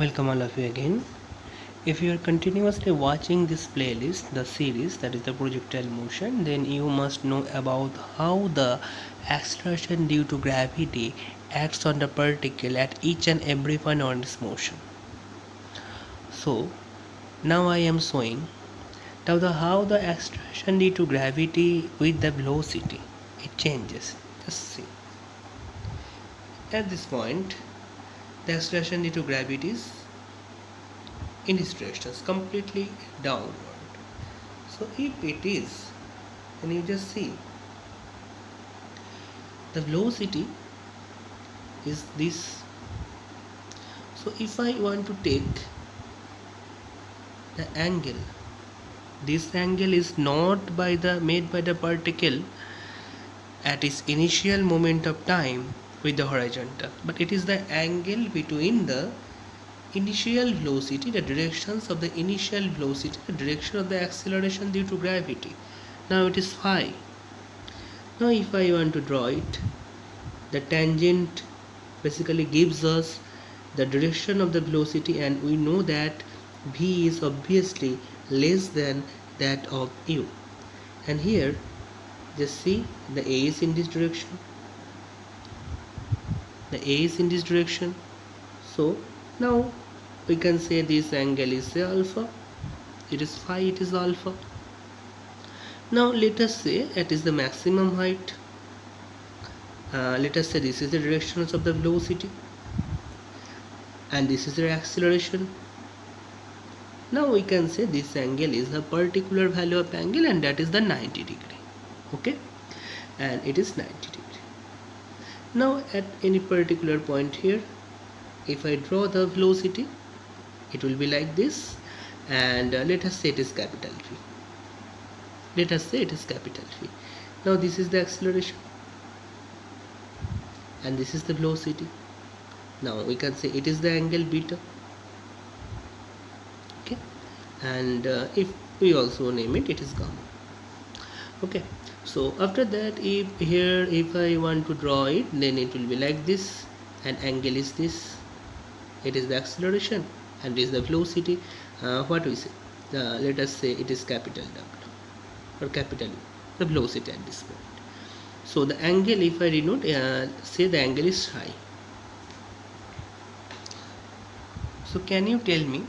Welcome all of you again. If you are continuously watching this playlist, the series that is the projectile motion, then you must know about how the acceleration due to gravity acts on the particle at each and every point on its motion. So now I am showing how the acceleration due to gravity with the velocity it changes. Just see. At this point, the acceleration due to gravity is in this direction, completely downward. So if it is, then you just see the velocity is this. So if I want to take the angle, this angle is not made by the particle at its initial moment of time with the horizontal, but it is the angle between the initial velocity, the directions of the initial velocity, the direction of the acceleration due to gravity. Now it is phi. Now if I want to draw it, the tangent basically gives us the direction of the velocity, and we know that v is obviously less than that of u. And here just see, the a is in this direction, the a is in this direction. So now we can say this angle is alpha, it is phi, it is alpha. Now let us say it is the maximum height. Let us say this is the directions of the velocity and this is the acceleration. Now we can say this angle is a particular value of angle, and that is the 90 degree. Okay, and it is 90 degree. Now at any particular point here, if I draw the velocity, it will be like this, and let us say it is capital V. Let us say it is capital V. Now this is the acceleration and this is the velocity. Now we can say it is the angle beta. Okay, and if we also name it, it is gamma. Okay, so after that, if I want to draw it, then it will be like this, and angle is this, it is the acceleration, and this is the velocity. What we say, let us say it is capital W or capital U, the velocity at this point. So the angle, if I denote, say the angle is phi. So can you tell me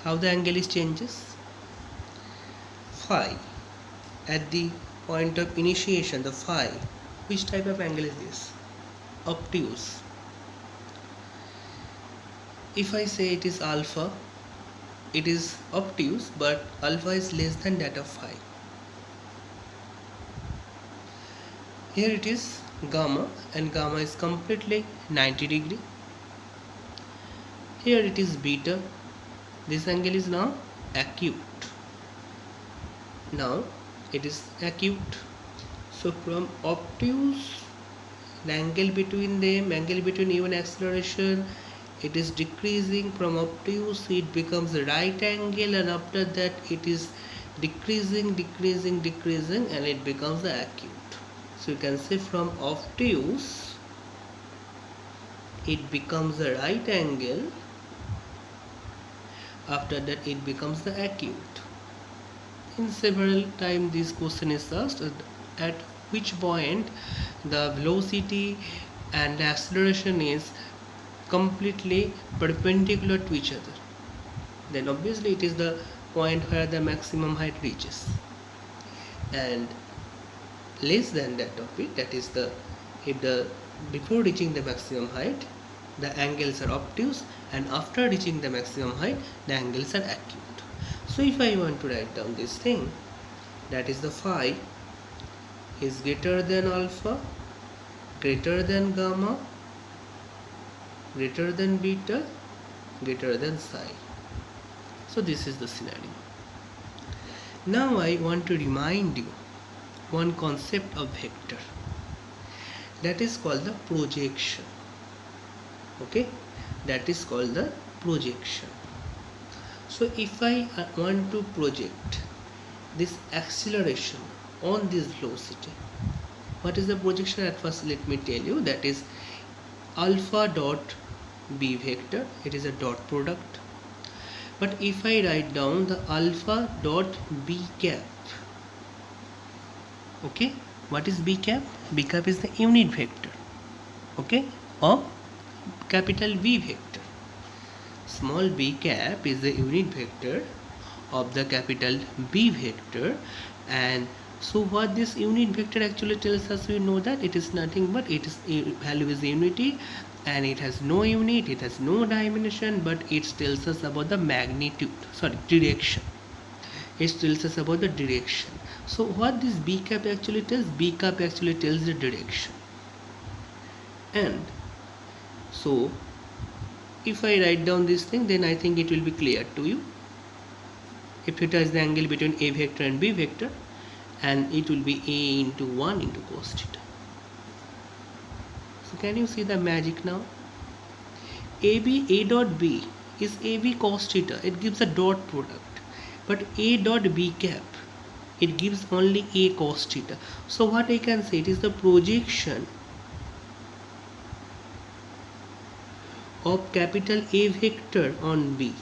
how the angle is changes? Phi at the point of initiation, the phi, which type of angle is this? Obtuse. If I say it is alpha, it is obtuse, but alpha is less than that of phi. Here it is gamma, and gamma is completely 90 degree. Here it is beta. This angle is now acute. Now it is acute. So from obtuse, the angle between them, angle between u and acceleration, it is decreasing. From obtuse it becomes a right angle, and after that it is decreasing, and it becomes the acute. So you can say from obtuse it becomes a right angle, after that it becomes the acute. In several times this question is asked, at which point the velocity and the acceleration is completely perpendicular to each other, then obviously it is the point where the maximum height reaches, and less than that of it, that is before reaching the maximum height the angles are obtuse, and after reaching the maximum height the angles are acute. So if I want to write down this thing, that is the phi is greater than alpha, greater than gamma, greater than beta, greater than psi. So this is the scenario. Now I want to remind you one concept of vector, that is called the projection. Okay, that is called the projection. So if I want to project this acceleration on this velocity, what is the projection? At first let me tell you, that is alpha dot B vector, it is a dot product. But if I write down the alpha dot B cap, okay, what is B cap? B cap is the unit vector, okay, of capital V vector. Small b cap is the unit vector of the capital B vector. And so what this unit vector actually tells us, we know that it is nothing but its value is unity, and it has no unit, it has no dimension, but it tells us about the magnitude, sorry, direction. It tells us about the direction. So what this B cap actually tells? B cap actually tells the direction. And so if I write down this thing, then I think it will be clear to you. If theta is the angle between A vector and B vector, and it will be A into 1 into cos theta. So can you see the magic now? A dot B is AB cos theta. It gives a dot product. But A dot B cap, it gives only A cos theta. So what I can say, it is the projection of capital A vector on B.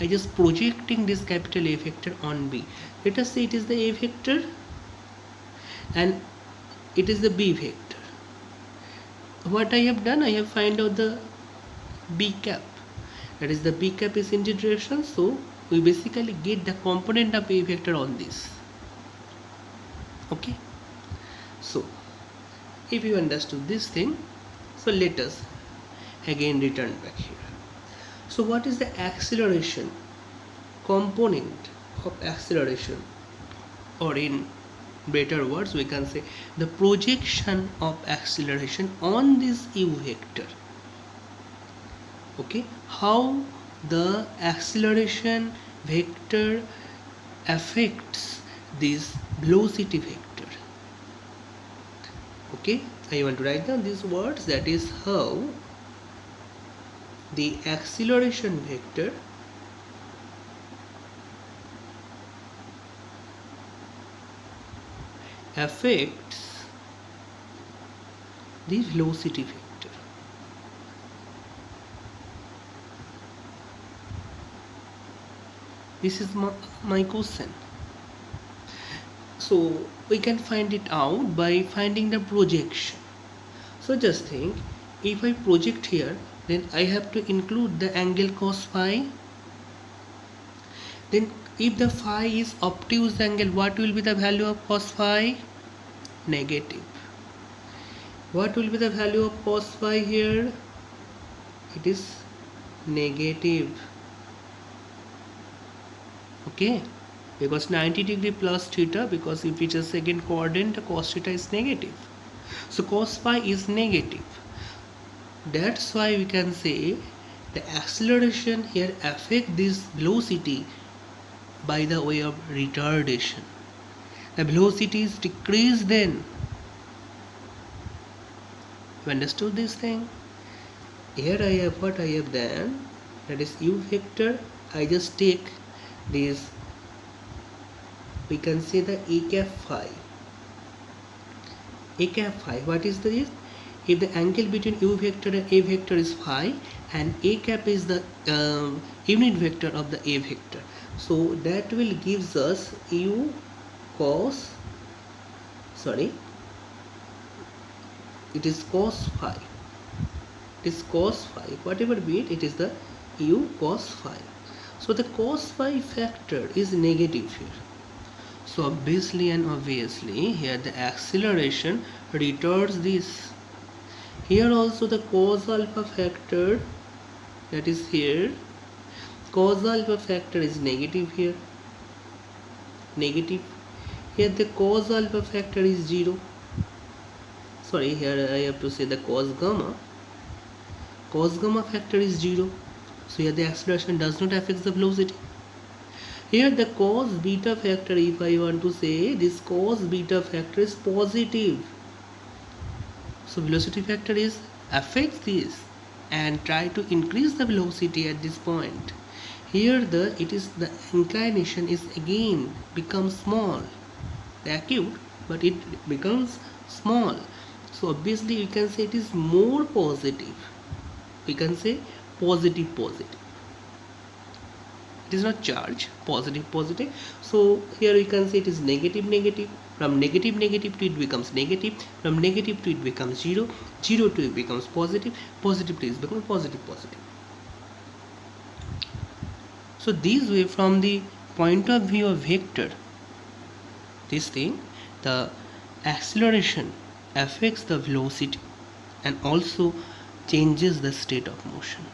I just projecting this capital A vector on B. Let us say it is the A vector and it is the B vector. What I have done, I have find out the B cap. That is, the B cap is in the direction, so we basically get the component of A vector on this. Okay. So if you understood this thing, so let us again return back here. So what is the acceleration component of acceleration, or in better words we can say the projection of acceleration on this U vector? Okay, how the acceleration vector affects this velocity vector. Okay, I want to write down these words, that is how the acceleration vector affects the velocity vector. This is my question. So we can find it out by finding the projection. So just think, if I project here, then I have to include the angle cos phi. Then if the phi is obtuse angle, what will be the value of cos phi? Negative. What will be the value of cos phi here? It is negative. Okay, because 90 degree plus theta, because if it is second quadrant, the cos theta is negative. So cos phi is negative. That's why we can say the acceleration here affects this velocity by the way of retardation. The velocity is decreased then. You understood this thing? Here I have what I have done, that is U vector. I just take this, we can say the A cap phi. A cap phi, what is this? If the angle between U vector and A vector is phi, and A cap is the unit vector of the A vector, so that will gives us U cos, sorry, it is cos phi. It is cos phi, whatever be it, it is the U cos phi. So the cos phi factor is negative here. So obviously and obviously here the acceleration retards this. Here also the cos alpha factor, that is here, cos alpha factor is negative here, negative. Here the cos alpha factor is 0. Sorry, here I have to say the cos gamma factor is 0. So here the acceleration does not affect the velocity. Here the cos beta factor, if I want to say, this cos beta factor is positive. So velocity factor is affects this and try to increase the velocity at this point. Here the inclination is again becomes small, the acute, but it becomes small. So obviously we can say it is more positive. We can say positive positive. It is not charge, positive positive. So here we can say it is negative negative. From negative negative to it becomes negative. From negative to it becomes 0. 0 to it becomes positive. Positive to it becomes positive positive. So this way, from the point of view of vector, this thing, the acceleration affects the velocity and also changes the state of motion.